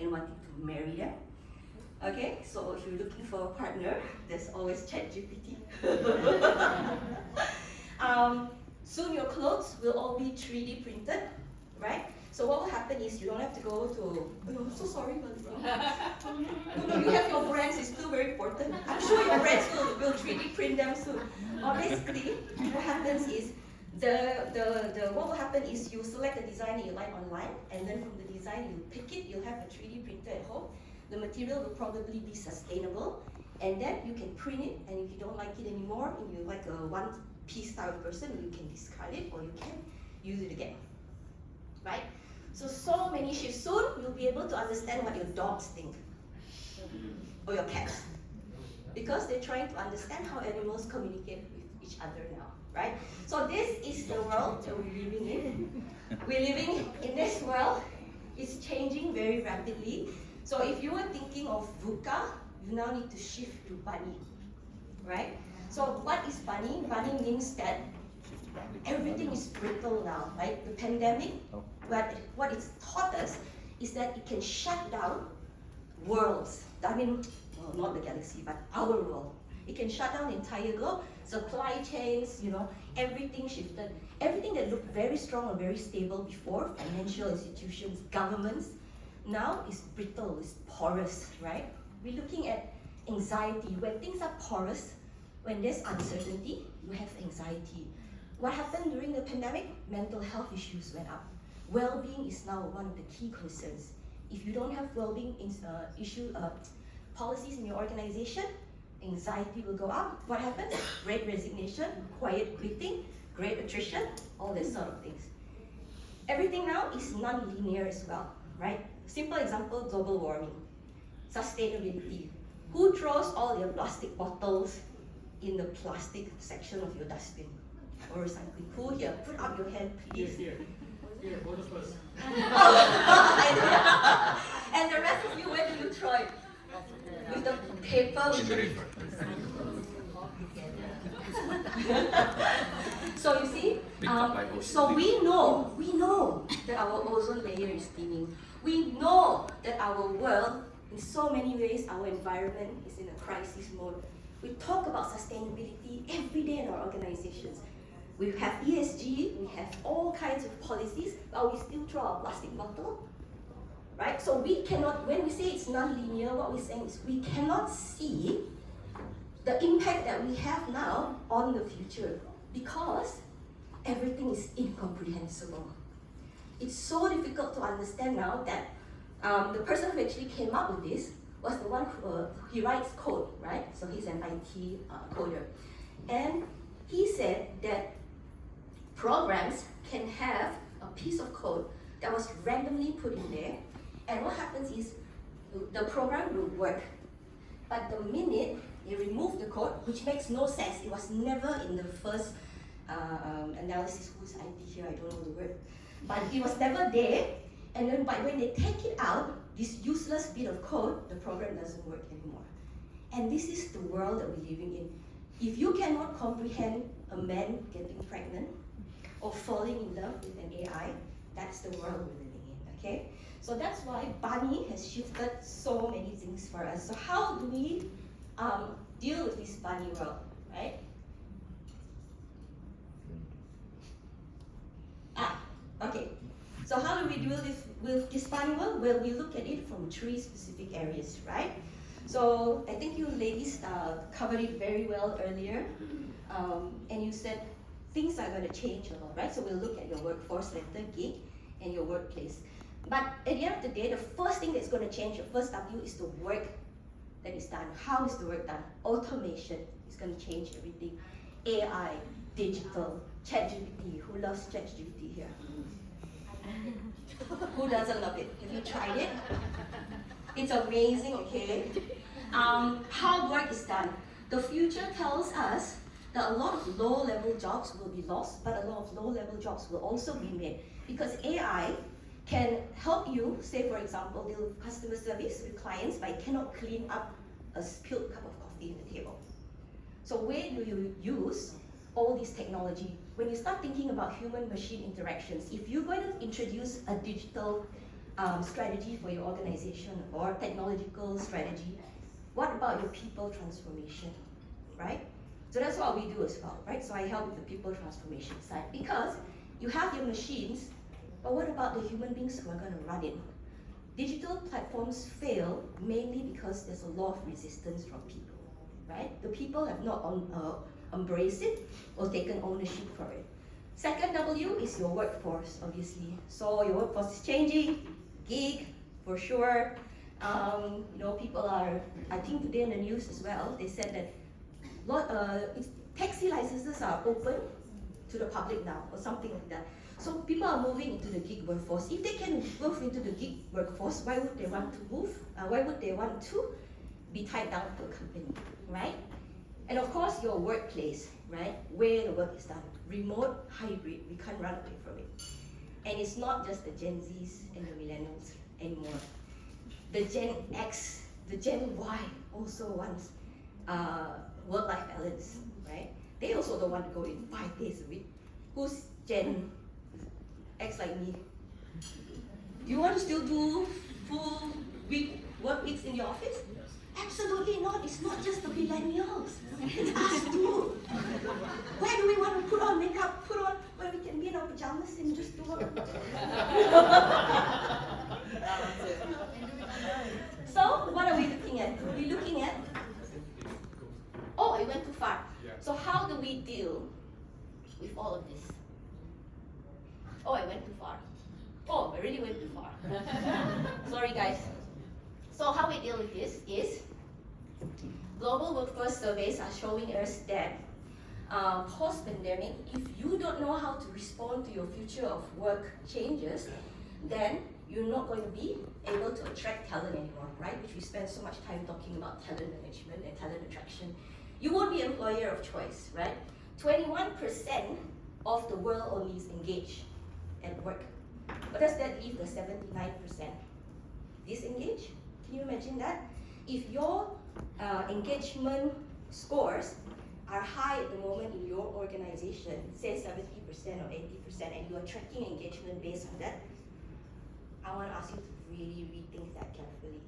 and wanting to marry them. Okay, so if you're looking for a partner, there's always ChatGPT. Soon your clothes will all be 3D printed, right? So what will happen is you don't have to go to, oh, I'm so sorry, no, you have your brands, it's still very important. I'm sure your brands will 3D print them soon. Or basically, what happens is, what will happen is you select a design that you like online, and then from the design you pick it, you'll have a 3D printer at home. The material will probably be sustainable, and then you can print it, and if you don't like it anymore, if you're like a one-piece type of person, you can discard it or you can use it again, right? So many shifts. Soon, you'll be able to understand what your dogs think, or your cats, because they're trying to understand how animals communicate with each other now, right? So this is the world that we're living in. We're living in this world. It's changing very rapidly. So if you were thinking of VUCA, you now need to shift to bunny, right? So what is bunny? Bunny means that everything is brittle now, right? The pandemic, what it's taught us is that it can shut down worlds. I mean, well, not the galaxy, but our world. It can shut down the entire globe, supply chains, everything shifted. Everything that looked very strong and very stable before, financial institutions, governments, now is brittle, is porous, right? We're looking at anxiety. When things are porous, when there's uncertainty, you have anxiety. What happened during the pandemic? Mental health issues went up. Well-being is now one of the key concerns. If you don't have well-being policies in your organization, anxiety will go up. What happens? Great resignation, quiet quitting, great attrition, all these sort of things. Everything now is non-linear as well, right? Simple example, global warming, sustainability. Who throws all your plastic bottles in the plastic section of your dustbin or recycling? Who here? Put up your hand, please. Here, both of us. And the rest of you, where do you throw it? With the paper? So you see, so we know that our ozone layer is thinning. We know that our world, in so many ways, our environment is in a crisis mode. We talk about sustainability every day in our organizations. We have ESG, we have all kinds of policies, but we still throw our plastic bottle, right? So we cannot, when we say it's non-linear, what we're saying is we cannot see the impact that we have now on the future because everything is incomprehensible. It's so difficult to understand now that the person who actually came up with this was the one who, he writes code, right? So he's an IT coder. And he said that programs can have a piece of code that was randomly put in there, and what happens is the program will work. But the minute you remove the code, which makes no sense, it was never in the first analysis, whose IT here, I don't know the word, but it was never there, and then when they take it out, this useless bit of code, the program doesn't work anymore. And this is the world that we're living in. If you cannot comprehend a man getting pregnant or falling in love with an AI, that's the world we're living in, okay? So that's why Bunny has shifted so many things for us. So how do we deal with this Bunny world, right? Okay. So how do we deal with this Bunny world? Well, we look at it from 3 specific areas, right? So I think you ladies covered it very well earlier, and you said things are going to change a lot, right? So we'll look at your workforce letter, gig, and your workplace. But at the end of the day, the first thing that's going to change, the first W, is the work that is done. How is the work done? Automation is going to change everything. AI, digital, ChatGPT. Who loves ChatGPT here? Who doesn't love it? Have you tried it? It's amazing, okay? How work is done. The future tells us that a lot of low-level jobs will be lost, but a lot of low-level jobs will also be made. Because AI can help you, say for example, deal with customer service with clients, but it cannot clean up a spilled cup of coffee on the table. So where do you use all this technology? When you start thinking about human-machine interactions, if you're going to introduce a digital strategy for your organization or technological strategy. What about your people transformation, right? So that's what we do as well, right? So I help with the people transformation side because you have your machines, but what about the human beings who are going to run it? Digital platforms fail mainly because there's a lot of resistance from people, right? The people have not embraced it or taken ownership for it. Second W is your workforce, obviously. So your workforce is changing, gig, for sure. People are, I think today in the news as well, they said that taxi licenses are open to the public now, or something like that. So people are moving into the gig workforce. If they can move into the gig workforce, why would they want to move? Why would they want to be tied down to a company, right? And of course, your workplace, right? Where the work is done. Remote, hybrid, we can't run away from it. And it's not just the Gen Zs and the millennials anymore. The Gen X, the Gen Y also wants work-life balance, right? They also don't want to go in 5 days a week. Who's Gen X like me? Do you want to still do full work weeks in your office? Absolutely not. It's not just the millennials. It's us too. Why do we want to put on makeup, when we can be in our pajamas and just do work? So, what are we looking at? We're looking at, oh, I went too far. So how do we deal with all of this? Oh, I went too far. Oh, I really went too far. Sorry, guys. So how we deal with this is, global workforce surveys are showing us that post-pandemic, if you don't know how to respond to your future of work changes, then you're not going to be able to attract talent anymore, right? Which we spend so much time talking about talent management and talent attraction. You won't be employer of choice, right? 21% of the world only is engaged at work. What does that leave the 79%? Disengaged? Can you imagine that? If your engagement scores are high at the moment in your organization, say 70% or 80%, and you are tracking engagement based on that, I want to ask you to really rethink that carefully.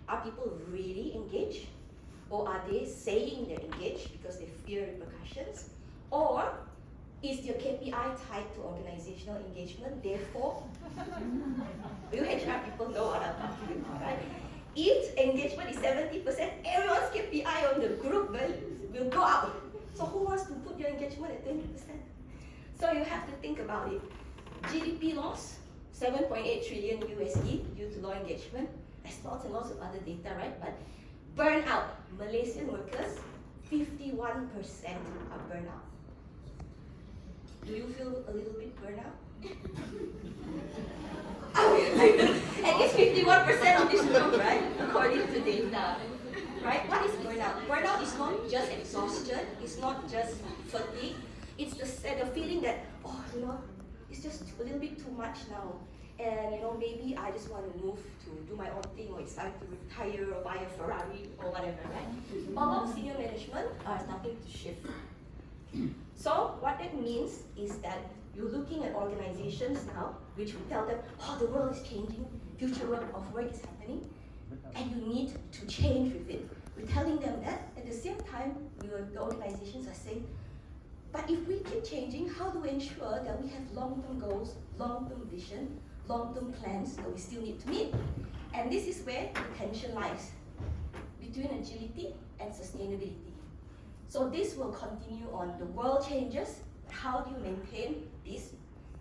Are people really engaged? Or are they saying they're engaged because they fear repercussions? Or is your KPI tied to organizational engagement? Therefore, you HR people know what I'm talking about, right? If engagement is 70%, everyone's KPI on the group will go up. So who wants to put your engagement at 20%? So you have to think about it. GDP loss, 7.8 trillion USD due to low engagement. There's lots and lots of other data, right? But burnout, Malaysian workers, 51% are burnout. Do you feel a little bit burnout? At least 51% of this room, right? According to data. Right? What is burnout? Burnout is not just exhaustion, it's not just fatigue. It's the feeling that, it's just a little bit too much now. And maybe I just want to move to do my own thing, or it's time to retire or buy a Ferrari or whatever, right? A lot of senior management are starting to shift. So what that means is that you're looking at organizations now, which will tell them, the world is changing, future of work is happening, and you need to change with it. We're telling them that. At the same time, the organizations are saying, but if we keep changing, how do we ensure that we have long-term goals, long-term vision, long-term plans that we still need to meet? And this is where the tension lies between agility and sustainability. So this will continue on. The world changes, but how do you maintain this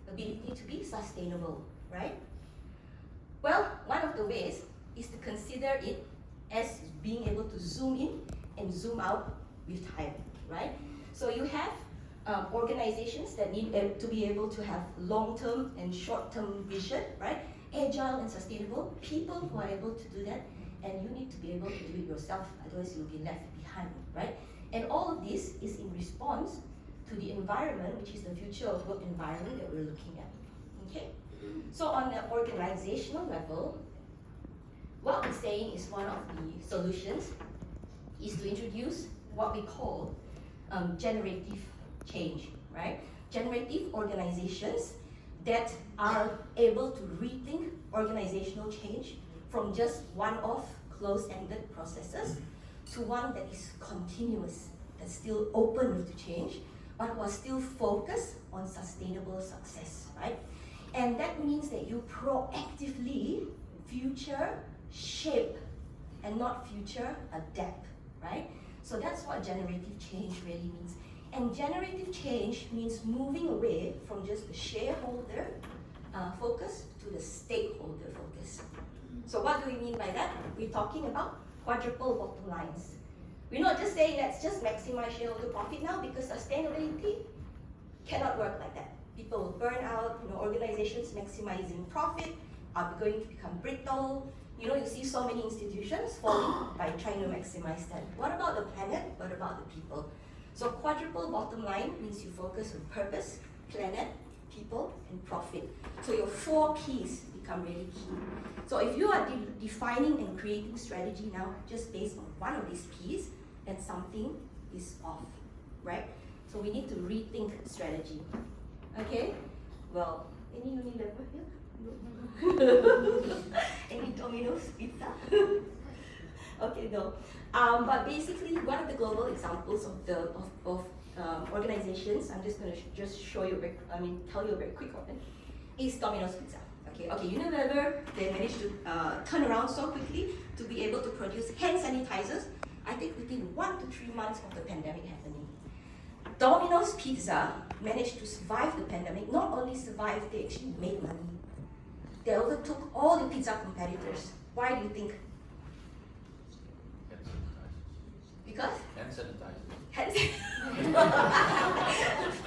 ability to be sustainable, right? Well, one of the ways is to consider it as being able to zoom in and zoom out with time, right? So you have organizations that need to be able to have long-term and short-term vision, right? Agile and sustainable, people who are able to do that, and you need to be able to do it yourself, otherwise you'll be left behind, right? And all of this is in response to the environment, which is the future of work environment that we're looking at, okay? So on the organizational level, what we're saying is one of the solutions is to introduce what we call generative change, right? Generative organizations, that are able to rethink organizational change from just one-off, closed-ended processes to one that is continuous, that's still open to change, but was still focused on sustainable success, right? And that means that you proactively future shape and not future adapt, right? So that's what generative change really means. And generative change means moving away from just the shareholder focus to the stakeholder focus. So what do we mean by that? We're talking about quadruple bottom lines. We're not just saying let's just maximize shareholder profit now, because sustainability cannot work like that. People will burn out, organizations maximizing profit are going to become brittle. You see so many institutions falling by trying to maximize that. What about the planet? What about the people? So quadruple bottom line means you focus on purpose, planet, people, and profit. So your 4 Ps become really key. So if you are defining and creating strategy now just based on one of these Ps, then something is off, right? So we need to rethink strategy. Okay? Well, any Unilever here? No. Any Domino's pizza? Okay, no. But basically, one of the global examples of organizations, I'm just going to show you, tell you a very quick one, is Domino's Pizza. Okay, Unilever, they managed to turn around so quickly to be able to produce hand sanitizers, I think within 1 to 3 months of the pandemic happening. Domino's Pizza managed to survive the pandemic. Not only survived, they actually made money. They overtook all the pizza competitors. Why do you think? Because? Hand sanitizer. Hand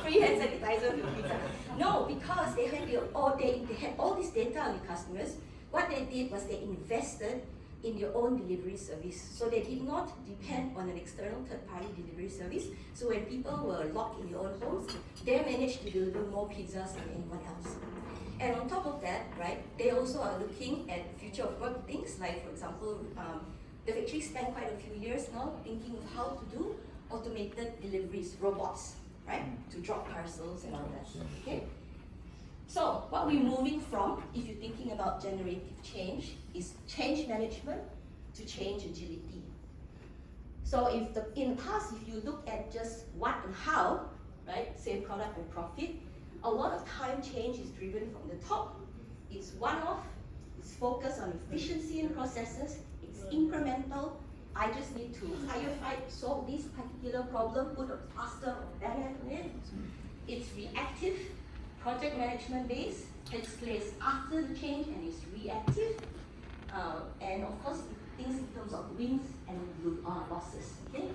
free hand sanitizer for pizza. No, because they had all this data on the customers. What they did was they invested in their own delivery service. So they did not depend on an external third-party delivery service. So when people were locked in their own homes, they managed to deliver more pizzas than anyone else. And on top of that, right, they also are looking at future of work things, like for example, they've actually spent quite a few years now thinking of how to do automated deliveries, robots, right, to drop parcels and all that, okay? So what we're moving from, if you're thinking about generative change, is change management to change agility. So in the past, if you look at just what and how, right, say product and profit, a lot of time change is driven from the top. It's one-off, it's focused on efficiency in processes, it's incremental. I just need to firefight, solve this particular problem, put a plaster or banner on it. It's reactive, project management based, takes place after the change and is reactive. And of course, it thinks in terms of wins and losses, okay?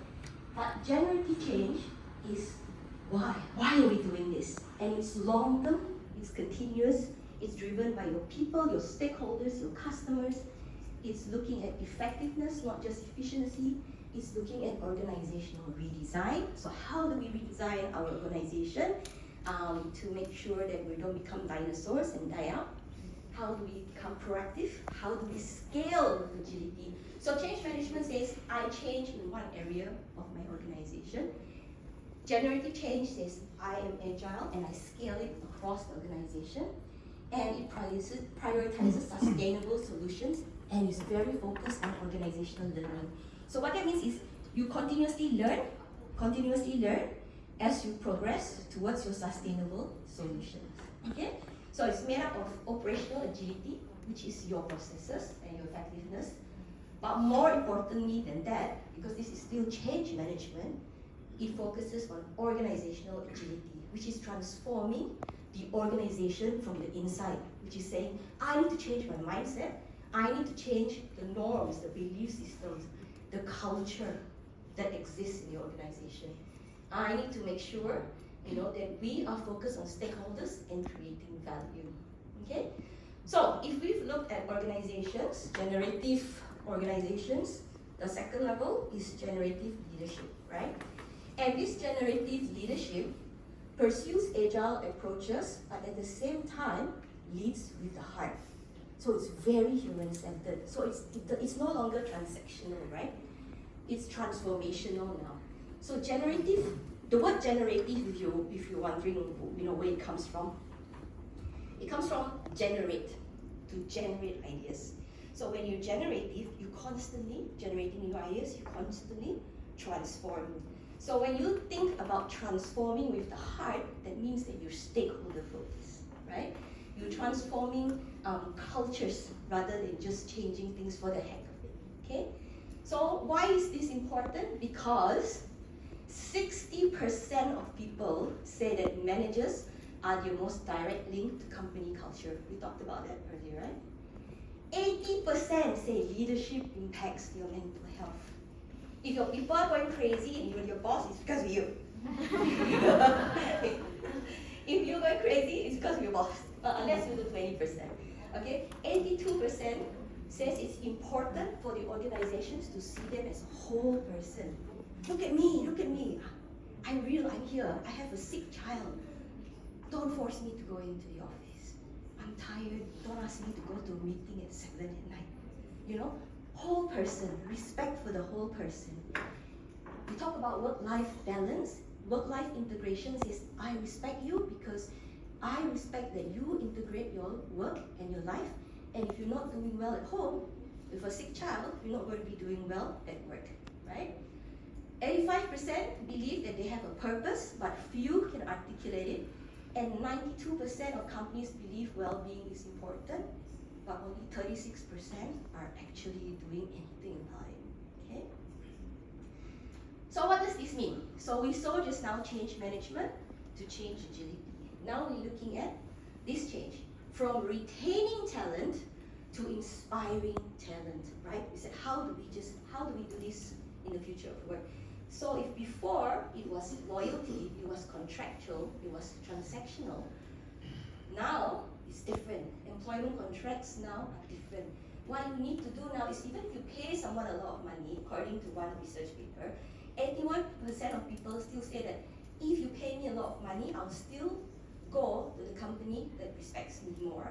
But generative change is why? Why are we doing this? And it's long term, it's continuous, it's driven by your people, your stakeholders, your customers. It's looking at effectiveness, not just efficiency. It's looking at organizational redesign. So how do we redesign our organization to make sure that we don't become dinosaurs and die out? How do we become proactive? How do we scale with agility? So change management says, I change in one area of my organization. Generative change says, I am agile and I scale it across the organization. And it prioritizes sustainable solutions and is very focused on organizational learning. So what that means is you continuously learn as you progress towards your sustainable solutions. Okay? So it's made up of operational agility, which is your processes and your effectiveness. But more importantly than that, because this is still change management, it focuses on organizational agility, which is transforming the organization from the inside, which is saying, I need to change my mindset, I need to change the norms, the belief systems, the culture that exists in the organization. I need to make sure that we are focused on stakeholders and creating value. Okay? So if we've looked at organizations, generative organizations, the second level is generative leadership, right? And this generative leadership pursues agile approaches, but at the same time leads with the heart. So it's very human-centered. So it's no longer transactional, right? It's transformational now. So generative, the word generative, if you're wondering where it comes from, It comes from generate, to generate ideas. So when you're generative, you're constantly generating new ideas, you constantly transform. So when you think about transforming with the heart, that means that you're stakeholder focused, right? You're transforming cultures rather than just changing things for the heck of it, okay? So why is this important? Because 60% of people say that managers are the most direct link to company culture. We talked about that earlier, right? 80% say leadership impacts your mental health. If your people are going crazy and you're your boss, it's because of you. If you're going crazy, it's because of your boss. Unless you do 20%. Okay? 82% says it's important for the organizations to see them as a whole person. Look at me, look at me. I'm real, I'm here. I have a sick child. Don't force me to go into the office. I'm tired. Don't ask me to go to a meeting at 7 at night. You know? Whole person, respect for the whole person. We talk about work-life balance. Work-life integration is I respect you because I respect that you integrate your work and your life. And if you're not doing well at home, with a sick child, you're not going to be doing well at work, right? 85% believe that they have a purpose, but few can articulate it. And 92% of companies believe well-being is important, but only 36% are actually doing anything about it, okay? So what does this mean? So we saw just now change management to change agility. Now we're looking at this change from retaining talent to inspiring talent, right? We said, how do we do this in the future of work? So if before it was loyalty, it was contractual, it was transactional, now it's different. Employment contracts now are different. What you need to do now is even if you pay someone a lot of money, according to one research paper, 81% of people still say that if you pay me a lot of money, I'll still go to the company that respects me more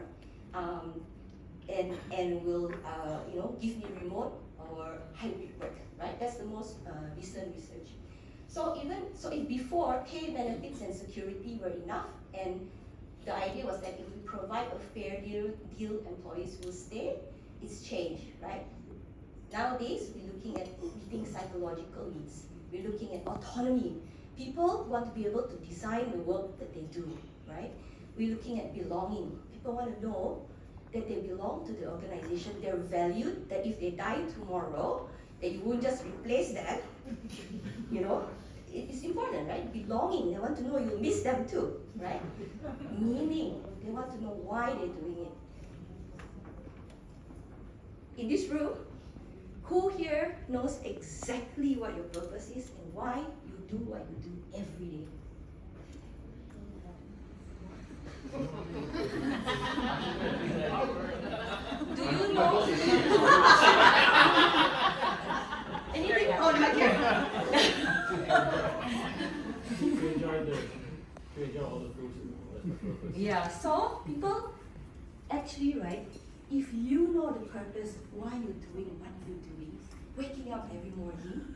and will give me remote or hybrid work, right? That's the most recent research. So if before pay, benefits and security were enough, and the idea was that if we provide a fair deal, employees will stay, it's changed, right? Nowadays, we're looking at meeting psychological needs. We're looking at autonomy. People want to be able to design the work that they do, right? We're looking at belonging. People want to know that they belong to the organization, they're valued, that if they die tomorrow, that you won't just replace them. You know, it's important, right? Belonging, they want to know you'll miss them too, right? Meaning, they want to know why they're doing it. In this room, who here knows exactly what your purpose is and why you do what you do every day? Do you know? Anything? Oh, not here. To enjoy all the fruits and all that. Yeah, so people actually, right, if you know the purpose, why you're doing what you're doing, waking up every morning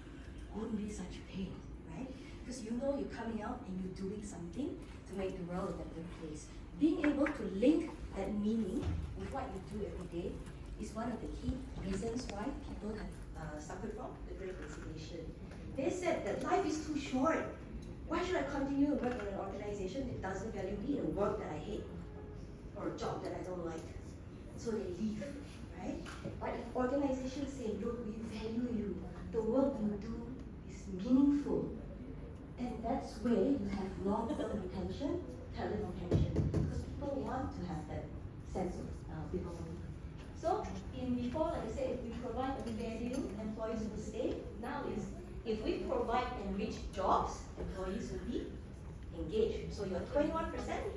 wouldn't be such pain, right? Because you know you're coming out and you're doing something to make the world a better place. Being able to link that meaning with what you do every day is one of the key reasons why people have suffered from the Great Resignation. They said that life is too short. Why should I continue to work in an organization that doesn't value me and work that I hate, or a job that I don't like? So they leave, right? But if organizations say, look, we value you, the work you do is meaningful, and that's where you have long-term retention, talent retention, because people want to have that sense of belonging. So before, like I said, if we provide a fair deal, employees will stay. Now is if we provide enriched jobs, employees will be engaged. So your 21%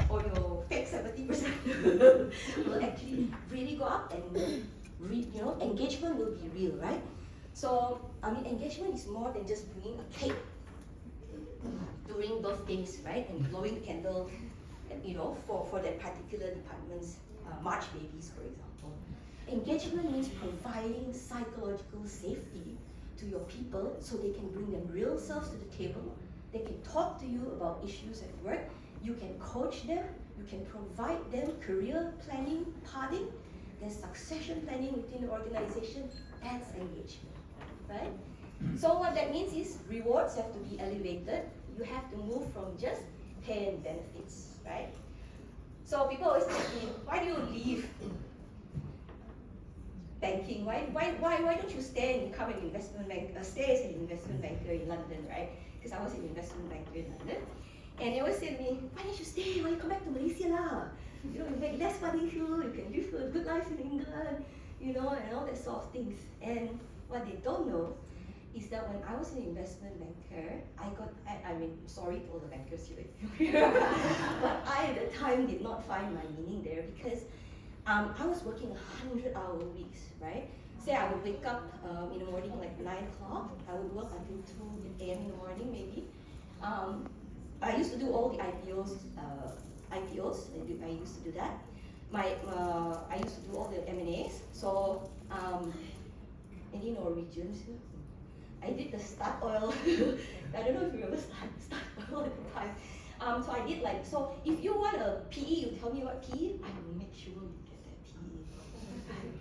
or your fake 70% will actually really go up, and engagement will be real, right? So engagement is more than just bringing a cake during birthdays, right, and blowing candle, for that particular department's March babies, for example. Engagement means providing psychological safety to your people so they can bring them real selves to the table. They can talk to you about issues at work. You can coach them. You can provide them career planning, pathing, then succession planning within the organization. That's engagement, right? So what that means is rewards have to be elevated. You have to move from just pay and benefits, right? So people always ask me, why do you leave banking? Why don't you stay and become an investment banker? Stay as an investment banker in London, right? Because I was an investment banker in London. And they always say to me, why don't you stay? Why you come back to Malaysia lah? You know, you make less money here, you can live a good life in England, you know, and all that sort of things. And what they don't know is that when I was an investment banker, I mean, sorry to all the bankers here, but I at the time did not find my meaning there because I was working 100-hour weeks, right? Say I would wake up in the morning like 9 o'clock, I would work until 2 a.m. in the morning maybe. I used to do all the IPOs. I used to do that. I used to do all the M&As. So, any Norwegians here? I did the Start Oil. I don't know if you remember Start Oil at the time. So I did like, so if you want a PE, you tell me what PE, I will make sure you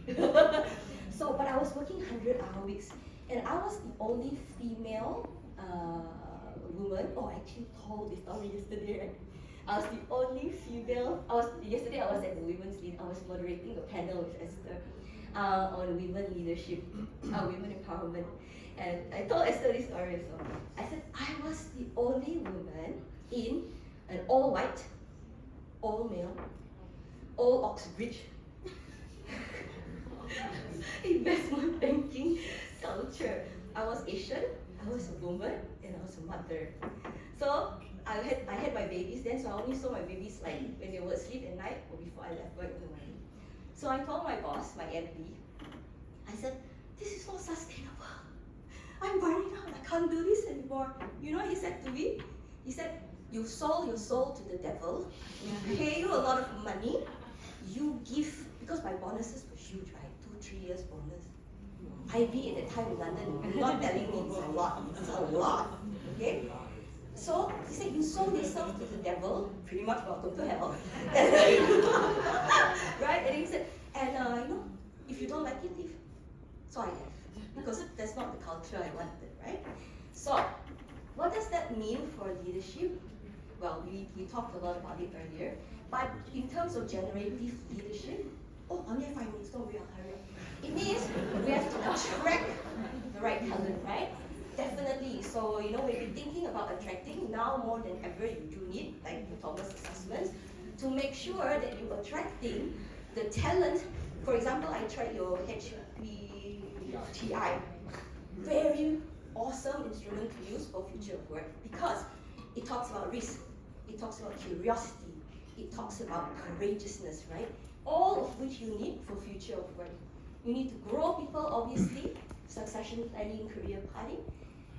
get that PE. So, but I was working 100-hour weeks, and I was the only female woman. Oh, I actually told this story yesterday, right? I was the only female. Yesterday I was at the Women's Lead. I was moderating a panel with Esther on women leadership, women empowerment. And I told Esther this story as well. I said I was the only woman in an all-white, all-male, all-Oxbridge investment banking culture. I was Asian, I was a woman, and I was a mother. So I had my babies then, so I only saw my babies like when they were asleep at night or before I left work in the morning. So I told my boss, my MD, I said, this is not sustainable. I'm burning out, I can't do this anymore. You know what he said to me? He said, you sold your soul to the devil, we pay you a lot of money, you give, because my bonuses were huge, right? 2-3 years bonus. IB at that time in London, not telling me it's a lot, okay? So he said, you sold yourself to the devil, pretty much welcome to hell. Right? And he said, and you know, if you don't like it, leave. So I left, because that's not the culture I wanted, right? So, what does that mean for leadership? Well, we talked a lot about it earlier, but in terms of generative leadership, oh, only 5 minutes, don't worry, I'll hurry up. It means we have to attract the right talent, right? Definitely. So, you know, when you're thinking about attracting, now more than ever, you do need, like the Thomas assessments, to make sure that you're attracting the talent. For example, I tried your HPTI. Very awesome instrument to use for future of work because it talks about risk, it talks about curiosity, it talks about courageousness, right? All of which you need for future of work. You need to grow people, obviously, succession planning, career planning,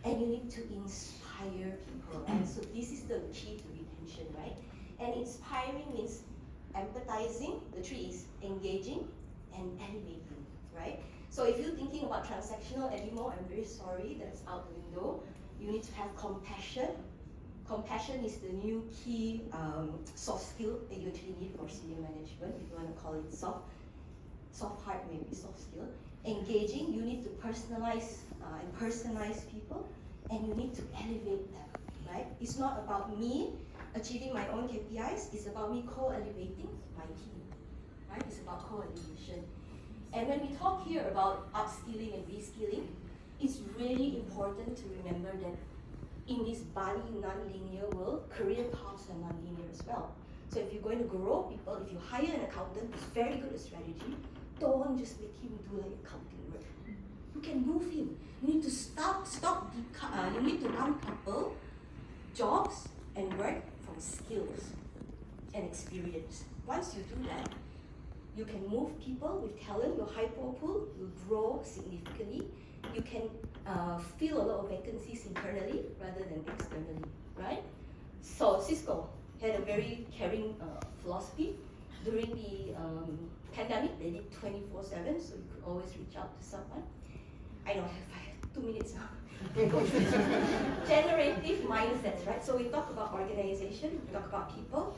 and you need to inspire people. And so this is the key to retention, right? And inspiring means empathizing, the 3 is engaging and elevating, right? So if you're thinking about transactional anymore, I'm very sorry, that's out the window. You need to have compassion. Compassion is the new key soft skill that you actually need for senior management, if you want to call it soft heart, maybe soft skill. Engaging, you need to personalize and personalize people, and you need to elevate them, right? It's not about me achieving my own KPIs, it's about me co-elevating my team, right? It's about co-elevation. And when we talk here about upskilling and reskilling, it's really important to remember that in this Bali non-linear world, career paths are non-linear as well. So if you're going to grow people, if you hire an accountant who's very good at strategy, don't just make him do like accounting work. You can move him. You need to you need to uncouple jobs and work from skills and experience. Once you do that, you can move people with talent, your high pool will grow significantly. You can fill a lot of vacancies internally rather than externally, right? So Cisco had a very caring philosophy. During the pandemic, they did 24/7, so you could always reach out to someone. I know I have 2 minutes now. Generative mindsets, right? So we talk about organization, we talk about people.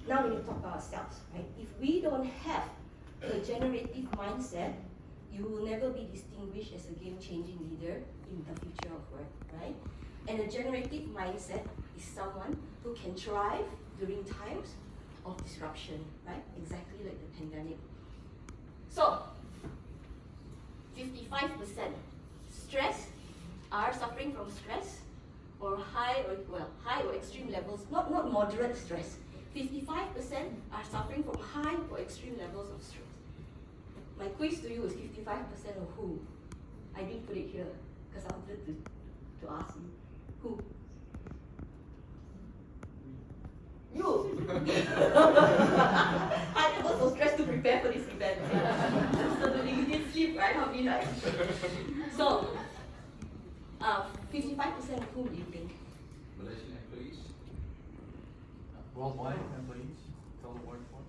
now we need to talk about ourselves, right? If we don't have a generative mindset, you will never be distinguished as a game-changing leader in the future of work, right? And a generative mindset is someone who can thrive during times of disruption, right? Exactly like the pandemic. So, 55% stress are suffering from stress or high or extreme levels, not moderate stress. 55% are suffering from high or extreme levels of stress. My quiz to you is 55% of who? I didn't put it here because I wanted to ask you. Who? You! I was so stressed to prepare for this event. Suddenly you didn't sleep, right? How many nights? So, 55% of whom do you think? Malaysian employees. Worldwide employees, total workforce.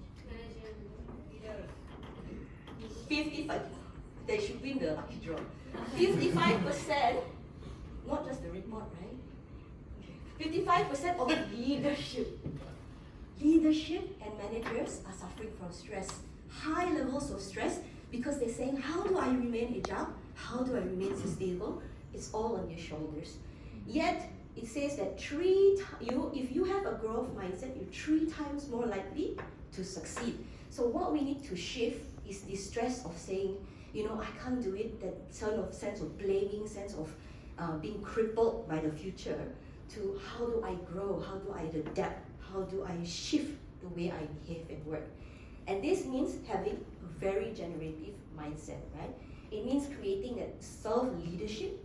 55. They should win the lucky draw. 55%, not just the report, right? 55% of leadership. Leadership and managers are suffering from stress, high levels of stress, because they're saying, how do I remain agile? How do I remain sustainable? It's all on your shoulders. Yet, it says that if you have a growth mindset, you're 3 times more likely to succeed. So what we need to shift is the stress of saying, I can't do it, that sort of sense of blaming, sense of being crippled by the future, to how do I grow, how do I adapt, how do I shift the way I behave and work. And this means having a very generative mindset, right? It means creating that self-leadership,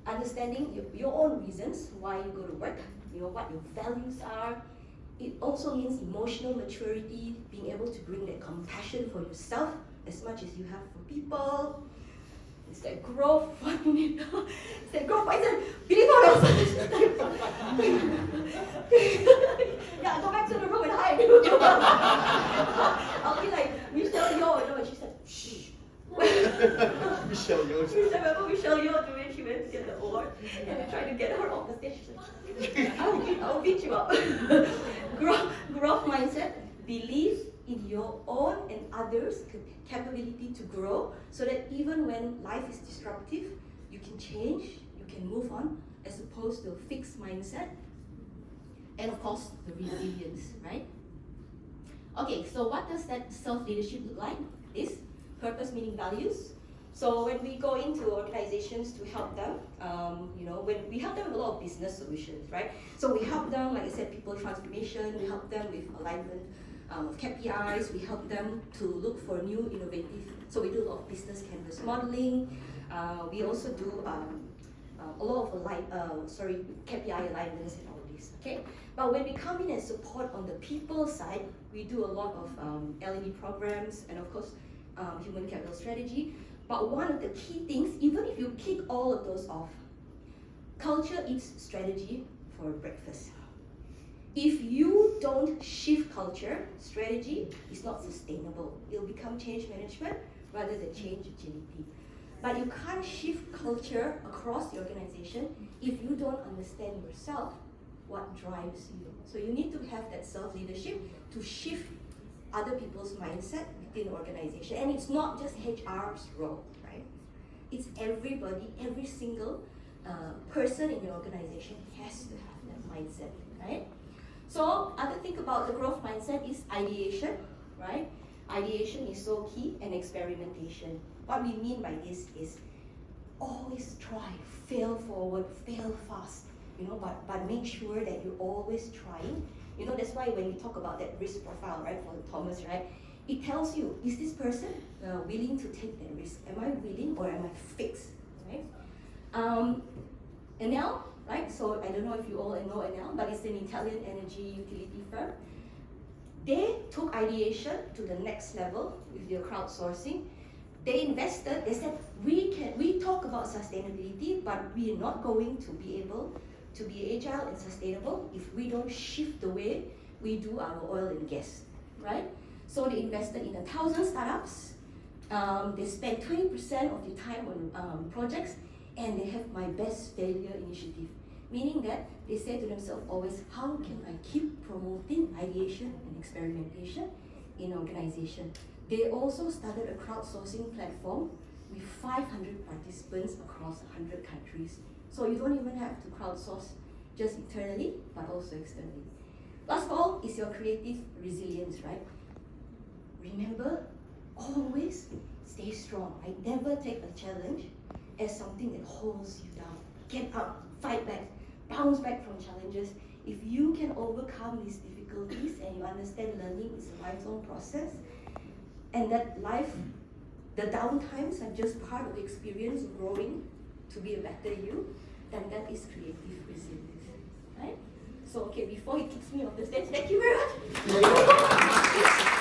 understanding your own reasons why you go to work, what your values are. It also means emotional maturity, being able to bring that compassion for yourself as much as you have for people. It's that growth, 1 minute. It's that growth mindset. Believe on yourself. Yeah, go back to the room and hide. I'll be like, Michelle Yeoh, and she said, shh. Michelle Yeoh. Remember Michelle Yeoh when she went to get the award and they tried to get her off the stage? She's like, I'll beat you up. Growth mindset, believe in your own and others' capability to grow, so that even when life is disruptive, you can change, you can move on, as opposed to a fixed mindset. And of course, the resilience, right? Okay, so what does that self-leadership look like? This purpose, meaning, values. So when we go into organizations to help them, when we help them with a lot of business solutions, right? So we help them, like I said, people transformation, we help them with alignment of KPIs, we help them to look for new innovative, so we do a lot of business canvas modeling, we also do a lot of KPI alignments and all this, okay? But when we come in and support on the people side, we do a lot of L&D programs and of course human capital strategy. But one of the key things, even if you kick all of those off, culture eats strategy for breakfast. If you don't shift culture, strategy is not sustainable. It'll become change management rather than change agility. But you can't shift culture across the organization if you don't understand yourself, what drives you. So you need to have that self-leadership to shift other people's mindset within the organization. And it's not just HR's role, right? It's everybody, every single person in your organization has to have that mindset, right? So other thing about the growth mindset is ideation, right? Ideation is so key, and experimentation. What we mean by this is always try, fail forward, fail fast, but make sure that you're always trying. That's why when we talk about that risk profile, right, for Thomas, right, it tells you, is this person willing to take that risk? Am I willing or am I fixed, right? Enel, right, so I don't know if you all know Enel, but it's an Italian energy utility firm. They took ideation to the next level with their crowdsourcing. They invested, they said, we talk about sustainability, but we are not going to be able to be agile and sustainable if we don't shift the way we do our oil and gas, right? So they invested in 1,000 startups. They spent 20% of their time on projects, and they have my best failure initiative. Meaning that they say to themselves always, how can I keep promoting ideation and experimentation in an organization? They also started a crowdsourcing platform with 500 participants across 100 countries. So you don't even have to crowdsource just internally, but also externally. Last of all is your creative resilience, right? Remember, always stay strong. I never take a challenge as something that holds you down. Get up, fight back, bounce back from challenges. If you can overcome these difficulties and you understand learning is a lifelong process, and that life, the downtimes are just part of the experience of growing to be a better you, then that is creative resilience, right? So, okay, before he kicks me off the stage, thank you very much.